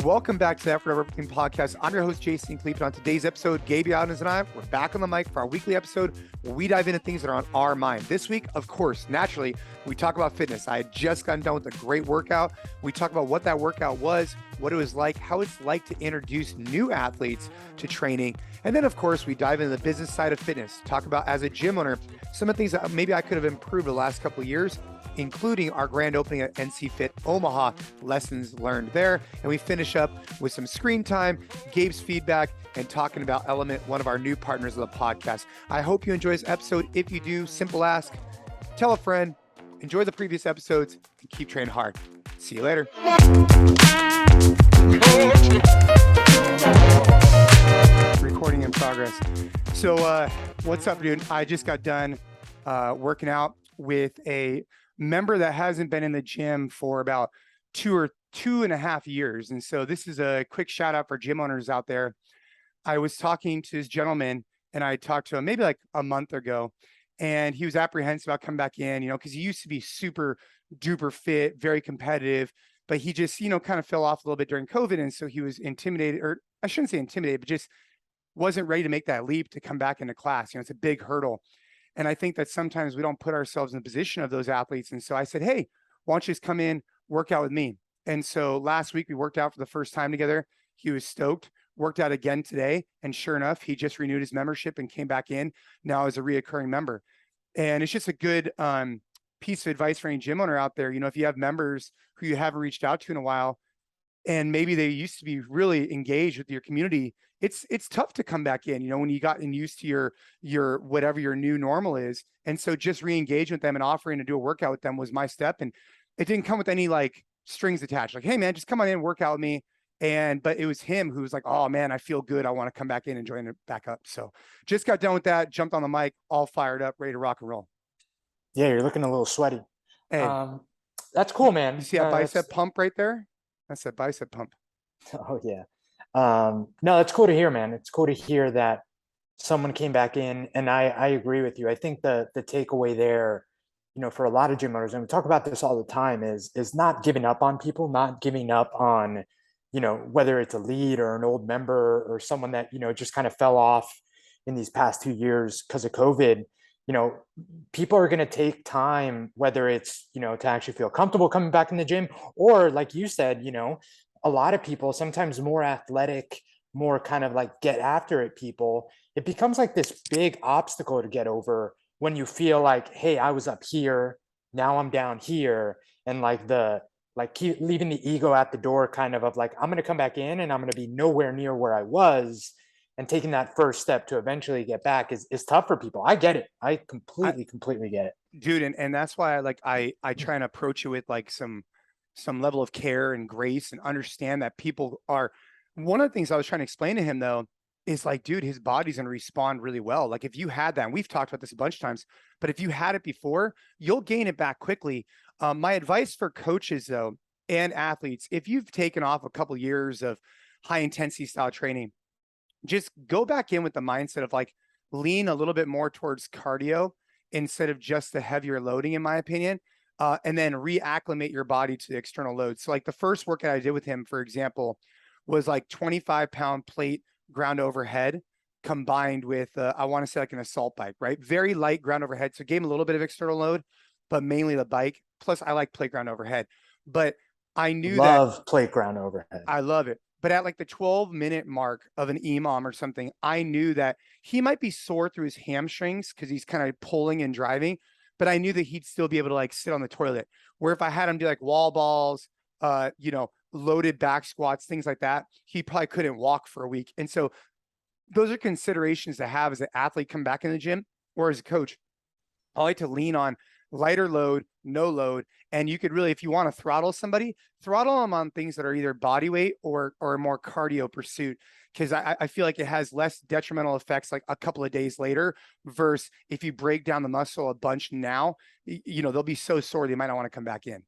Welcome back to the Effort Over Everything podcast. I'm your host, Jason Khalipa. On today's episode, Gabe and I, we're back on the mic for our weekly episode where we dive into things that are on our mind. This week, of course, naturally, we talk about fitness. I had just gotten done with a great workout. We talk about what that workout was, what it was like, how it's like to introduce new athletes to training. And then, of course, we dive into the business side of fitness, talk about as a gym owner, some of the things that maybe I could have improved the last couple of years, including our grand opening at NCFIT Omaha, lessons learned there. And we finish up with some screen time, Gabe's feedback, and talking about Element, one of our new partners of the podcast. I hope you enjoy this episode. If you do, simple ask, tell a friend, enjoy the previous episodes, and keep training hard. See you later. Recording in progress. So what's up, dude? I just got done working out with a member that hasn't been in the gym for about 2.5 years. And so this is a quick shout out for gym owners out there. I was talking to this gentleman and I talked to him maybe like a month ago, and he was apprehensive about coming back in, because he used to be super duper fit, very competitive, but he just, kind of fell off a little bit during COVID. And so he was intimidated, or I shouldn't say intimidated, but just wasn't ready to make that leap to come back into class. It's a big hurdle. And I think that sometimes we don't put ourselves in the position of those athletes. And so I said, hey, why don't you just come in, work out with me? And so last week we worked out for the first time together. He was stoked, worked out again today. And sure enough, he just renewed his membership and came back in now as a reoccurring member. And it's just a good piece of advice for any gym owner out there. If you have members who you haven't reached out to in a while, and maybe they used to be really engaged with your community, it's tough to come back in, when you gotten used to your whatever your new normal is. And so just re-engage with them and offering to do a workout with them was my step. And it didn't come with any like strings attached. Like, hey man, just come on in and work out with me. But it was him who was like, oh man, I feel good. I want to come back in and join it back up. So just got done with that, jumped on the mic, all fired up, ready to rock and roll. Yeah, you're looking a little sweaty. Hey, that's cool, man. You see that bicep pump right there? That's that bicep pump. Oh yeah. No, it's cool to hear, man. It's cool to hear that someone came back in, and I agree with you. I think the takeaway there, for a lot of gym owners, and we talk about this all the time, is not giving up on people, not giving up on, whether it's a lead or an old member or someone that, just kind of fell off in these past 2 years because of COVID. People are going to take time, whether it's, to actually feel comfortable coming back in the gym, or like you said, a lot of people, sometimes more athletic, more kind of like get after it people, it becomes like this big obstacle to get over when you feel like, hey, I was up here, now I'm down here. And keep leaving the ego at the door, kind of like, I'm going to come back in and I'm going to be nowhere near where I was. And taking that first step to eventually get back is tough for people. I get it. I completely get it. Dude. And that's why I try and approach it with like some level of care and grace, and understand that people are, one of the things I was trying to explain to him though, is like, dude, his body's going to respond really well. Like if you had that, and we've talked about this a bunch of times, but if you had it before, you'll gain it back quickly. My advice for coaches though, and athletes, if you've taken off a couple of years of high intensity style training, just go back in with the mindset of like lean a little bit more towards cardio instead of just the heavier loading, in my opinion. And then reacclimate your body to the external load. So like the first workout I did with him, for example, was like 25-pound plate ground overhead combined with, I want to say like an assault bike, right? Very light ground overhead. So gave him a little bit of external load, but mainly the bike. Plus I like plate ground overhead, but I knew love plate ground overhead. I love it. But at like the 12-minute mark of an EMOM or something, I knew that he might be sore through his hamstrings because he's kind of pulling and driving, but I knew that he'd still be able to like sit on the toilet. Where if I had him do like wall balls, loaded back squats, things like that, he probably couldn't walk for a week. And so those are considerations to have as an athlete come back in the gym, or as a coach. I like to lean on lighter load, no load. And you could really, if you want to throttle somebody, throttle them on things that are either body weight or a more cardio pursuit. Because I feel like it has less detrimental effects like a couple of days later, versus if you break down the muscle a bunch now, they'll be so sore they might not want to come back in.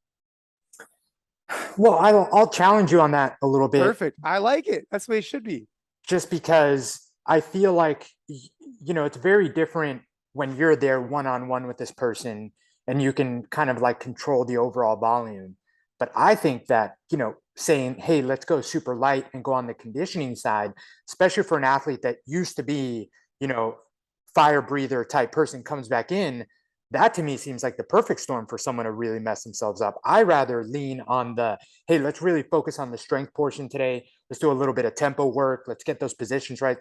Well, I'll challenge you on that a little bit. Perfect. I like it. That's the way it should be. Just because I feel like, it's very different when you're there one-on-one with this person and you can kind of like control the overall volume. But I think that, saying, hey, let's go super light and go on the conditioning side, especially for an athlete that used to be, you know, fire breather type person comes back in, that to me seems like the perfect storm for someone to really mess themselves up. I rather lean on the, hey, let's really focus on the strength portion today. Let's do a little bit of tempo work. Let's get those positions right.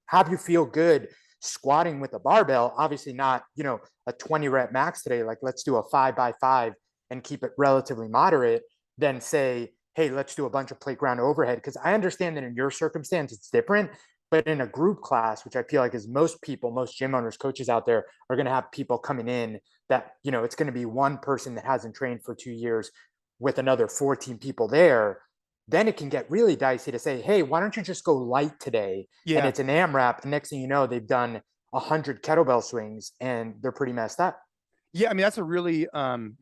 Have you feel good squatting with a barbell. Obviously not, a 20 rep max today. Like let's do a 5x5 and keep it relatively moderate. Then say, hey, let's do a bunch of plate ground overhead. Because I understand that in your circumstance, it's different. But in a group class, which I feel like is most gym owners, coaches out there are going to have people coming in that, it's going to be one person that hasn't trained for 2 years with another 14 people there. Then it can get really dicey to say, hey, why don't you just go light today? And Yeah. it's an AMRAP. And next thing you know, they've done 100 kettlebell swings and they're pretty messed up. Yeah, I mean, that's a really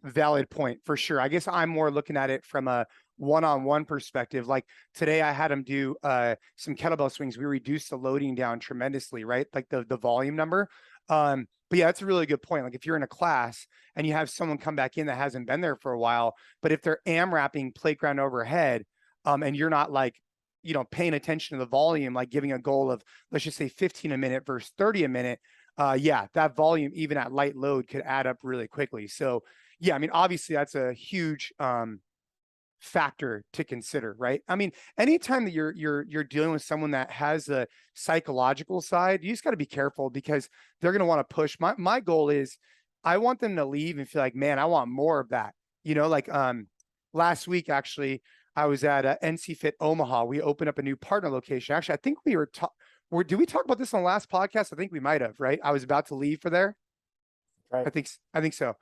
valid point for sure. I guess I'm more looking at it from a one-on-one perspective. Like today I had him do some kettlebell swings. We reduced the loading down tremendously, right? Like the volume number. But yeah, that's a really good point. Like if you're in a class and you have someone come back in that hasn't been there for a while, but if they're AMRAPing plate ground overhead, and you're not like, paying attention to the volume, like giving a goal of, let's just say 15 a minute versus 30 a minute, yeah, that volume, even at light load, could add up really quickly. So yeah, I mean, obviously that's a huge factor to consider, right? I mean, anytime that you're dealing with someone that has the psychological side, you just got to be careful because they're going to want to push. My goal is I want them to leave and feel like, man, I want more of that. Like last week actually, I was at NCFIT Omaha. We opened up a new partner location. Actually, I think we were did we talk about this on the last podcast? I think we might have, right? I was about to leave for there. Right. I think so.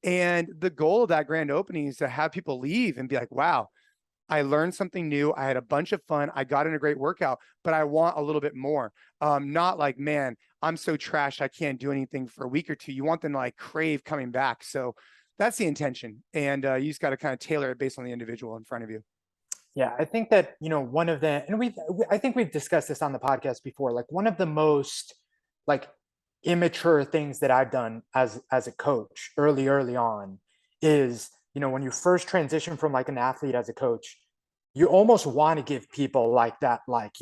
And the goal of that grand opening is to have people leave and be like, wow, I learned something new. I had a bunch of fun. I got in a great workout, but I want a little bit more. Not like, man, I'm so trashed, I can't do anything for a week or two. You want them to like crave coming back. So that's the intention. And you just got to kind of tailor it based on the individual in front of you. Yeah, I think that, one of the, and I think we've discussed this on the podcast before, like one of the most like immature things that I've done as a coach early on is, when you first transition from like an athlete as a coach, you almost want to give people like that, like,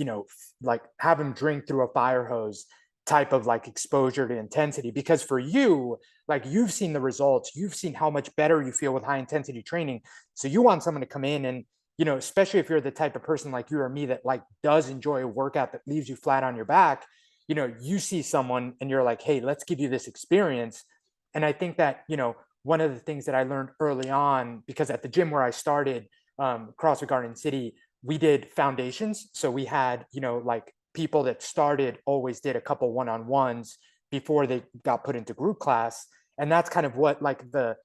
like have them drink through a fire hose type of like exposure to intensity, because for you, like you've seen the results, you've seen how much better you feel with high intensity training. So you want someone to come in and, especially if you're the type of person like you or me that like does enjoy a workout that leaves you flat on your back, you see someone and you're like, hey, let's give you this experience. And I think that, one of the things that I learned early on, because at the gym where I started, CrossFit Garden City, we did foundations. So we had, like people that started always did a couple one-on-ones before they got put into group class. And that's kind of what like the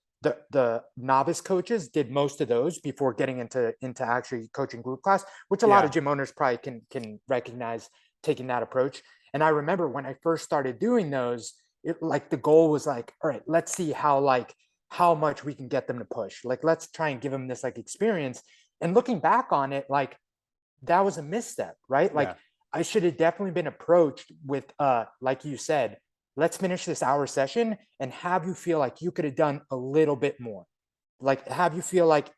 novice coaches did most of those before getting into actually coaching group class, which a lot of gym owners probably can recognize taking that approach. And I remember when I first started doing those, like the goal was like, all right, let's see how much we can get them to push. Like, let's try and give them this like experience. And looking back on it, like that was a misstep, right? Like I should have definitely been approached with, like you said, let's finish this hour session and have you feel like you could have done a little bit more. Like have you feel like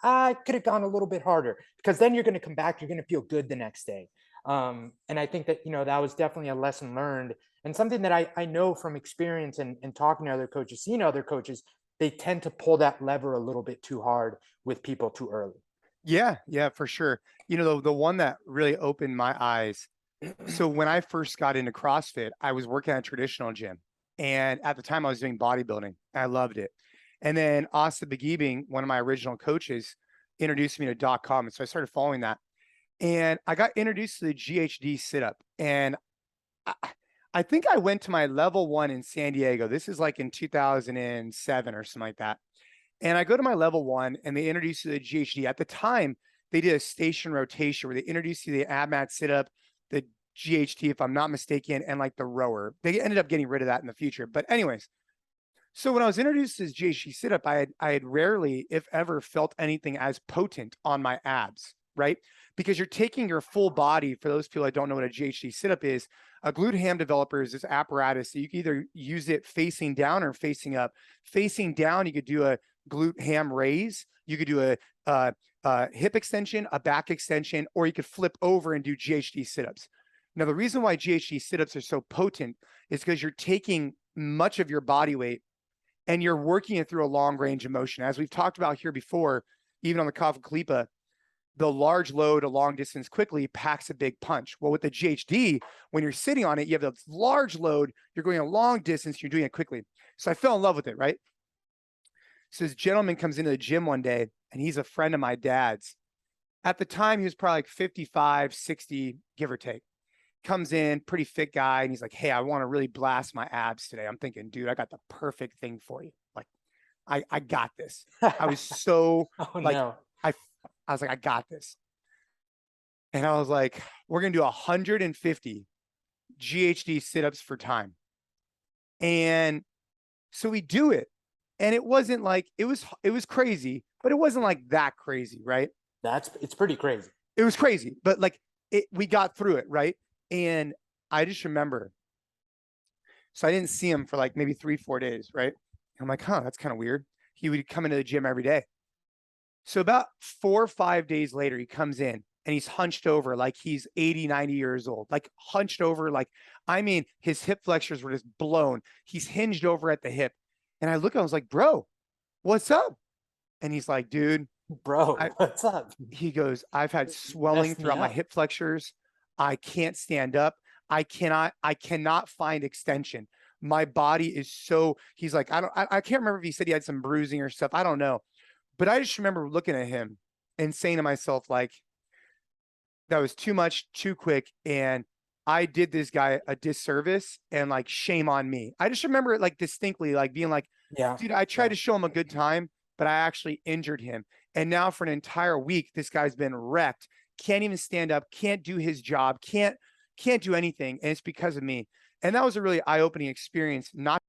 I could have gone a little bit harder, because then you're going to come back, you're going to feel good the next day. And I think that, that was definitely a lesson learned, and something that I know from experience and talking to other coaches, seeing other coaches, they tend to pull that lever a little bit too hard with people too early. Yeah, for sure. The one that really opened my eyes. So when I first got into CrossFit, I was working at a traditional gym. And at the time I was doing bodybuilding. I loved it. And then Asa Begibing, one of my original coaches, introduced me to .com. And so I started following that. And I got introduced to the GHD sit-up. And I think I went to my level 1 in San Diego. This is like in 2007 or something like that. And I go to my level 1 and they introduced you to the GHD. At the time, they did a station rotation where they introduced you to the ab mat sit-up, the GHD, if I'm not mistaken, and like the rower. They ended up getting rid of that in the future. But anyways, so when I was introduced to this GHD sit-up, I had rarely, if ever, felt anything as potent on my abs, right? Because you're taking your full body. For those people that don't know what a GHD sit-up is, a glute ham developer is this apparatus that you can either use it facing down or facing up. Facing down, you could do a glute ham raise. You could do a hip extension, a back extension, or you could flip over and do GHD sit-ups. Now, the reason why GHD sit-ups are so potent is because you're taking much of your body weight and you're working it through a long range of motion. As we've talked about here before, even on the Jason Khalipa, the large load a long distance quickly packs a big punch. Well, with the GHD, when you're sitting on it, you have a large load, you're going a long distance, you're doing it quickly. So I fell in love with it, right? So this gentleman comes into the gym one day, and he's a friend of my dad's. At the time, he was probably like 55, 60, give or take. Comes in, pretty fit guy, and he's like, hey, I want to really blast my abs today. I'm thinking, dude, I got the perfect thing for you. Like, I got this. I was so No. I was like, I got this. And I was like, we're going to do 150 GHD sit-ups for time. And so we do it. And it wasn't like, it was crazy, but it wasn't like that crazy, right? It's pretty crazy. It was crazy, but like we got through it, right? And I just remember, so I didn't see him for like maybe 3-4 days, right? I'm like, that's kind of weird. He would come into the gym every day. So about 4 or 5 days later, he comes in and he's hunched over like he's 80, 90 years old, like hunched over. Like, I mean, his hip flexors were just blown. He's hinged over at the hip. And I look, I was like, bro, what's up? And he's like, dude, bro, what's up? He goes, I've had swelling throughout my hip flexors. I can't stand up. I cannot find extension. My body is so, he's like, I can't remember if he said he had some bruising or stuff. I don't know. But I just remember looking at him and saying to myself, like, that was too much, too quick. And I did this guy a disservice, and like, shame on me. I just remember it like distinctly, like being like, yeah, dude, I tried to show him a good time, but I actually injured him. And now for an entire week, this guy's been wrecked. Can't even stand up, can't do his job, can't do anything. And it's because of me. And that was a really eye-opening experience, not